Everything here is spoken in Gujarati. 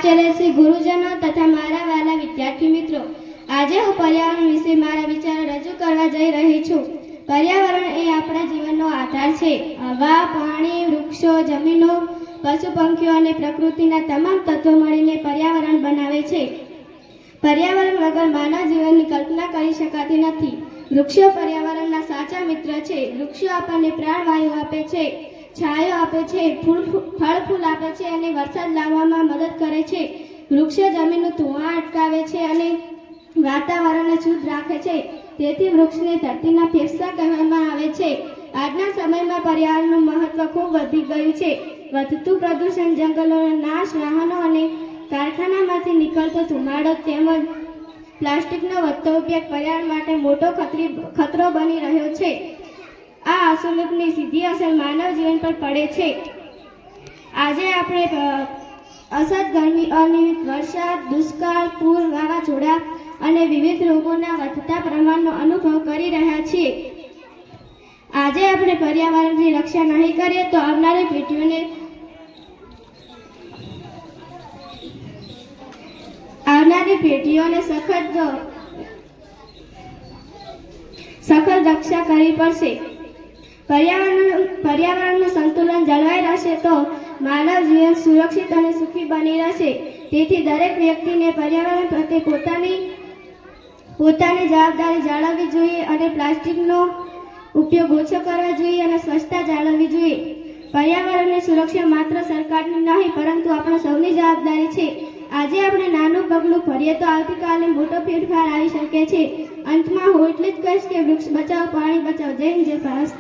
આચાર્યશ્રી, ગુરુજનો તથા મારા વાલા વિદ્યાર્થી મિત્રો, આજે હું પર્યાવરણ વિશે મારા વિચારો રજૂ કરવા જઈ રહી છું. પર્યાવરણ એ આપણા જીવનનો આધાર છે. હવા, પાણી, વૃક્ષો, જમીનો, પશુ પંખીઓ અને પ્રકૃતિના તમામ તત્વો મળીને પર્યાવરણ બનાવે છે. પર્યાવરણ વગર માનવ જીવનની કલ્પના કરી શકાતી નથી. વૃક્ષો પર્યાવરણના સાચા મિત્ર છે. વૃક્ષો આપણને પ્રાણવાયુ આપે છે, છાંયો આપે છે, ફળ ફૂલ આપે છે અને વરસાદ લાવવામાં મદદ કરે છે. વૃક્ષો જમીનનું ધોવાણ અટકાવે છે અને વાતાવરણને શુદ્ધ રાખે છે. તેથી વૃક્ષને ધરતીના ફેફસા કહેવામાં આવે છે. આજના સમયમાં પર્યાવરણનું મહત્વ ખૂબ વધી ગયું છે. વધતું પ્રદૂષણ, જંગલોનો નાશ, વાહનો અને કારખાનામાંથી નીકળતો ધુમાડો તેમજ પ્લાસ્ટિકનો વધતો ઉપયોગ પર્યાવરણ માટે મોટો ખતરો બની રહ્યો છે. આ અસુલભની સીધી અસર માનવ જીવન પર પડે છે. આજે આપણે અસહ્ય ગરમી, અનિયમિત વરસાદ, દુષ્કાળ, પૂર, વાવાઝોડા અને વિવિધ રોગોના વધતા પ્રમાણનો અનુભવ કરી રહ્યા છીએ. આજે આપણે પર્યાવરણની રક્ષા નહીં કરીએ તો આવનારી પેઢીઓને સખત રક્ષા કરવી પડશે. પર્યાવરણનું સંતુલન જળવાઈ રહેશે તો માનવ જીવન સુરક્ષિત અને સુખી બની રહેશે. તેથી દરેક વ્યક્તિને પર્યાવરણ પ્રત્યે પોતાની જવાબદારી જાળવવી જોઈએ અને પ્લાસ્ટિકનો ઉપયોગ ઓછો કરવા જોઈએ અને સ્વચ્છતા જાળવવી જોઈએ. પર્યાવરણની સુરક્ષા માત્ર સરકારની નહીં પરંતુ આપણા સૌની જવાબદારી છે. આજે આપણે નાનું પગલું ભરીએ તો આવતીકાલે મોટો ફેરફાર આવી શકે છે. અંતમાં હું એટલું જ કહીશ કે વૃક્ષ બચાવો, પાણી બચાવો. જય હિન્દ, જય ભારત.